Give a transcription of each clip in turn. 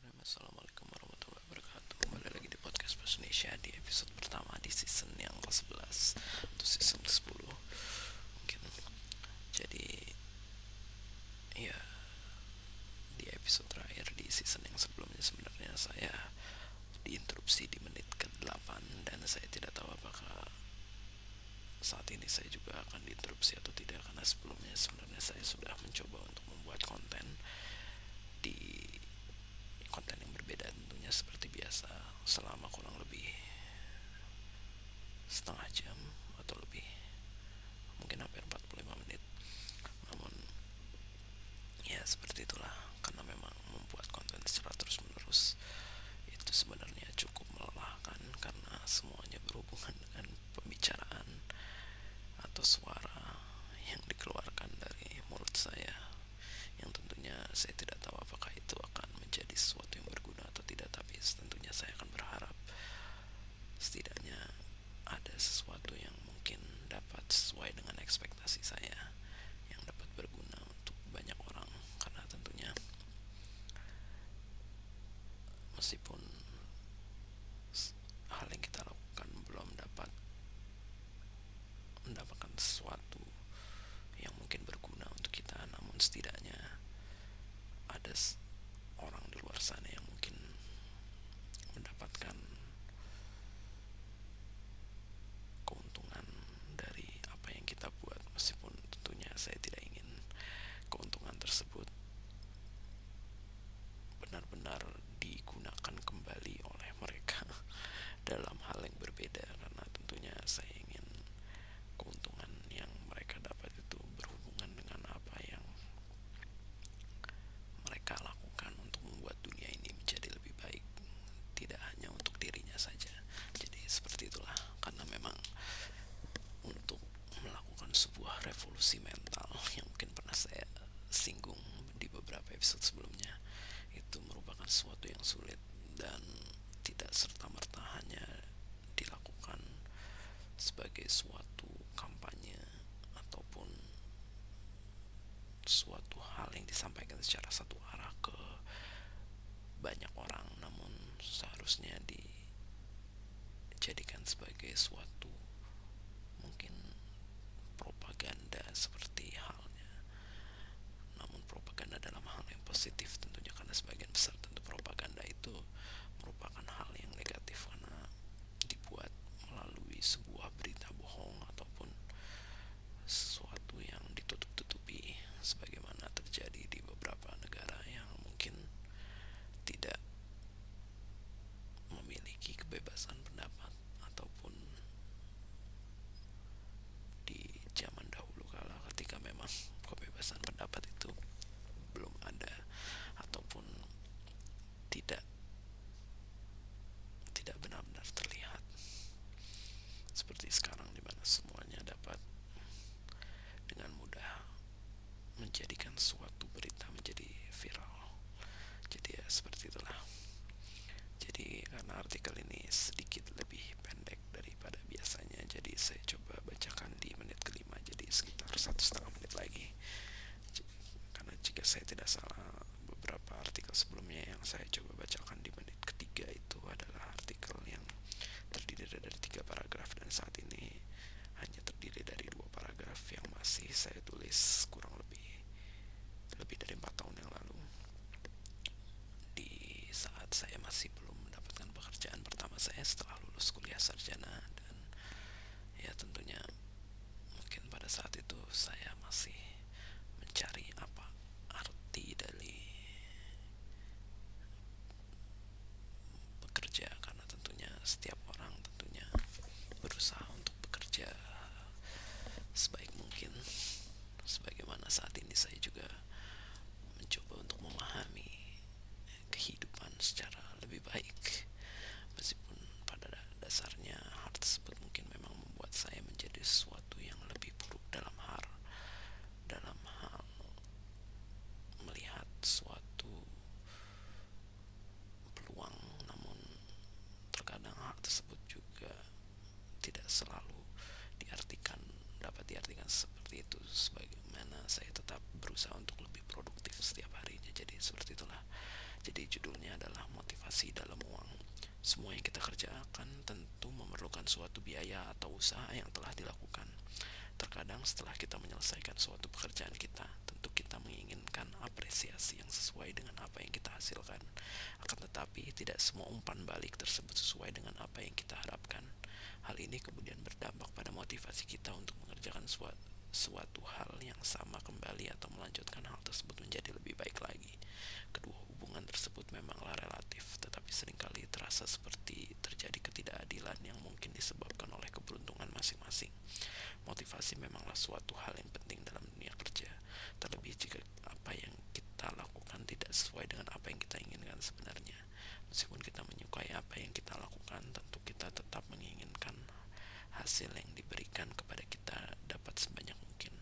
Bismillahirrahmanirrahim. Assalamualaikum warahmatullahi wabarakatuh. Kembali lagi di podcast Pas Indonesia di episode pertama di season yang ke-11 atau season ke-10 mungkin. Jadi ya, di episode terakhir di season yang sebelumnya sebenarnya saya diinterupsi di menit ke-8 dan saya tidak tahu apakah saat ini saya juga akan diinterupsi atau tidak, karena sebelumnya sebenarnya saya sudah mencoba untuk membuat di konten yang berbeda tentunya seperti biasa selama kurang lebih setengah jam atau lebih, mungkin hampir 45 menit. Namun ya seperti itulah, karena memang membuat konten secara terus menerus itu sebenarnya cukup melelahkan, karena semuanya berhubungan dengan pembicaraan atau suara yang dikeluarkan dari mulut saya, yang tentunya saya tidak tahu apakah itu akan menjadi sesuatu yang berguna atau tidak, tapi tentunya saya akan berharap setidaknya ada sesuatu yang mungkin dapat sesuai dengan ekspektasi saya, yang dapat berguna untuk banyak orang. Karena tentunya meskipun hal yang kita lakukan belum dapat mendapatkan sesuatu yang mungkin berguna untuk kita, namun setidaknya ada orang di luar sana yang mungkin mendapatkan keuntungan dari apa yang kita buat, meskipun tentunya saya tidak ingin keuntungan tersebut benar-benar digunakan kembali oleh mereka dalam hal yang berbeda, karena tentunya saya ingin keuntungan yang mereka dapat itu berhubungan dengan apa yang mereka lakukan untuk membuat dunia ini menjadi lebih baik, tidak hanya untuk dirinya saja. Jadi seperti itulah, karena memang untuk melakukan sebuah revolusi mental yang mungkin pernah saya singgung di beberapa episode sebelumnya, itu merupakan sesuatu yang sulit dan tidak serta-merta hanya dilakukan sebagai suatu kampanye ataupun suatu hal yang disampaikan secara satu arah ke banyak orang, namun seharusnya dijadikan sebagai suatu mungkin propaganda seperti halnya. Namun propaganda dalam hal yang positif tentunya, karena sebagian besar tentu propaganda itu merupakan hal yang negatif karena dibuat melalui sebuah berita bohong ataupun sesuatu yang ditutup-tutupi, sebagaimana terjadi di beberapa negara yang mungkin tidak memiliki kebebasan pendapat, ataupun di zaman dahulu kala ketika memang kebebasan pendapat itu belum ada ataupun tidak tidak benar-benar terlihat seperti sekarang, di mana semuanya dapat dengan mudah menjadikan suatu berita menjadi viral. Jadi ya seperti itulah. Jadi karena artikel ini sedikit lebih pendek daripada biasanya, jadi saya coba bacakan di menit kelima, jadi sekitar 1,5 menit lagi. Karena jika saya tidak salah, beberapa artikel sebelumnya yang saya coba bacakan di menit ketiga itu adalah artikel yang terdiri dari 3 paragraf, dan saat ini hanya terdiri dari 2 paragraf yang masih saya tulis kurang lebih dari 4 tahun yang lalu, di saat saya masih belum mendapatkan pekerjaan pertama saya setelah lulus kuliah sarjana. Dan ya tentunya mungkin pada saat itu saya masih mencari apa arti dari bekerja, karena tentunya setiap orang tentunya berusaha untuk bekerja sebaik mungkin, sebagaimana saat ini saya juga mencoba untuk memahami kehidupan secara lebih baik, meskipun pada dasarnya hal tersebut mungkin memang membuat saya menjadi sesuatu yang lebih buruk dalam hal investasi dalam uang. Semua yang kita kerjakan tentu memerlukan suatu biaya atau usaha yang telah dilakukan. Terkadang setelah kita menyelesaikan suatu pekerjaan kita, tentu kita menginginkan apresiasi yang sesuai dengan apa yang kita hasilkan. Akan tetapi, tidak semua umpan balik tersebut sesuai dengan apa yang kita harapkan. Hal ini kemudian berdampak pada motivasi kita untuk mengerjakan suatu hal yang sama kembali atau melanjutkan hal tersebut menjadi lebih baik lagi. Kedua hubungan tersebut memanglah relatif, tetapi seringkali terasa seperti terjadi ketidakadilan yang mungkin disebabkan oleh keberuntungan masing-masing. Motivasi memanglah suatu hal yang penting dalam dunia kerja, terlebih jika apa yang kita lakukan tidak sesuai dengan apa yang kita inginkan sebenarnya. Meskipun kita menyukai apa yang kita lakukan, tentu kita tetap menginginkan hasil yang diberikan kepada kita dapat sebanyak mungkin.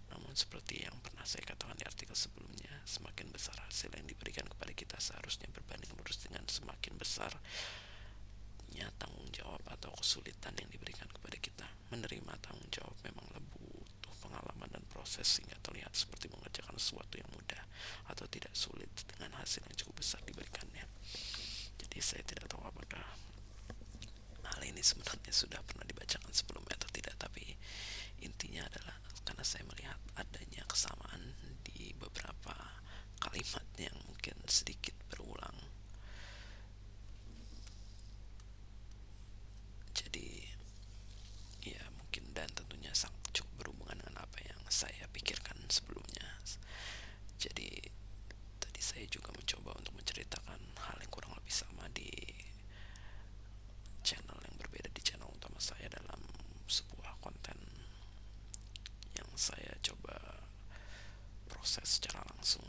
Namun seperti yang pernah saya katakan di artikel sebelumnya, semakin besar hasil yang diberikan kepada kita seharusnya berbanding lurus dengan semakin besarnya tanggung jawab atau kesulitan yang diberikan kepada kita. Menerima tanggung jawab memanglah butuh pengalaman dan proses sehingga terlihat seperti mengerjakan sesuatu yang mudah atau tidak sulit dengan hasil yang cukup besar diberikannya. Jadi saya tidak tahu apakah hal ini sebenarnya sudah pernah dibacakan sebelumnya atau tidak, tapi intinya adalah karena saya melihat adanya kesamaan di beberapa kalimat yang mungkin sedikit berulang. Jadi ya mungkin dan tentunya cukup berhubungan dengan apa yang saya pikirkan sebelumnya. Jadi tadi saya juga mencoba untuk menceritakan hal yang kurang lebih sama di channel yang berbeda, di channel utama saya dalam sebuah konten yang saya coba proses secara langsung.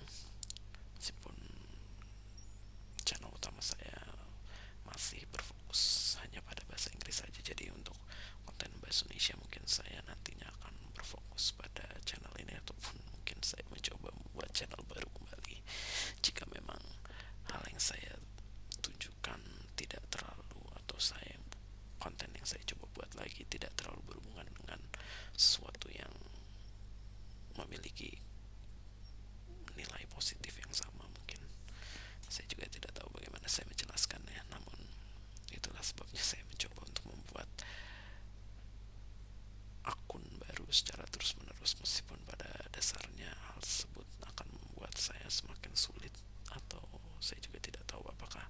Meskipun channel utama saya masih berfokus hanya pada bahasa Inggris saja, jadi untuk konten bahasa Indonesia mungkin saya nantinya akan berfokus pada channel ini, ataupun mungkin saya mencoba membuat channel baru kembali jika memang hal yang saya tunjukkan tidak terlalu, atau konten yang saya coba buat lagi tidak terlalu berhubungan dengan sesuatu yang memiliki nilai positif yang sama. Mungkin saya juga tidak tahu bagaimana saya menjelaskannya, namun itulah sebabnya saya mencoba untuk membuat akun baru secara terus-menerus, meskipun pada dasarnya hal tersebut akan membuat saya semakin sulit, atau saya juga tidak tahu apakah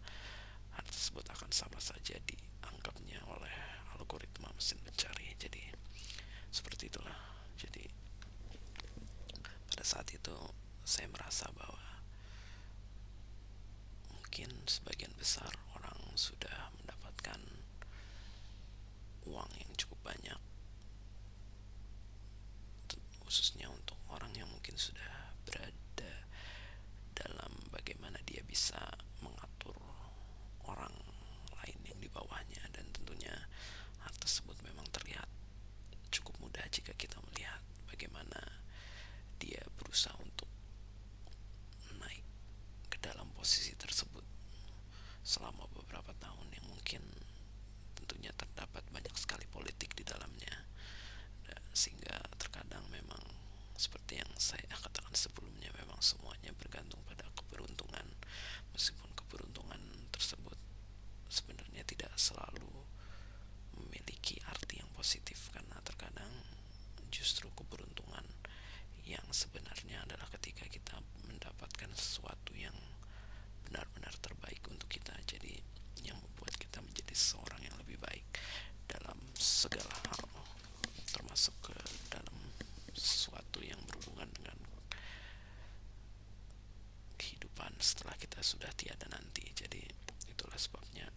hal tersebut akan sama saja dianggapnya oleh algoritma mesin pencari. Jadi seperti itulah. Jadi pada saat itu saya merasa bahwa mungkin sebagian besar orang sudah mendapatkan uang yang cukup banyak, khususnya untuk orang yang mungkin sudah berada dalam bagaimana dia bisa mengatur orang lain yang di bawahnya. Dan tentunya hal tersebut memang terlihat cukup mudah jika kita melihat bagaimana dia berusaha untuk naik ke dalam posisi tersebut selama beberapa tahun, yang mungkin tentunya terdapat banyak sekali politik di dalamnya. Sehingga terkadang memang seperti yang saya katakan sebelumnya, memang semuanya bergantung pada keberuntungan. Meskipun keberuntungan tersebut sebenarnya tidak selalu memiliki arti yang positif, karena terkadang justru keberuntungan yang sebenarnya adalah ketika kita mendapatkan sesuatu yang benar-benar terbaik untuk kita. Jadi yang membuat kita menjadi seseorang yang lebih baik dalam segala hal, termasuk ke dalam sesuatu yang berhubungan dengan kehidupan setelah kita sudah tiada nanti. Jadi itulah sebabnya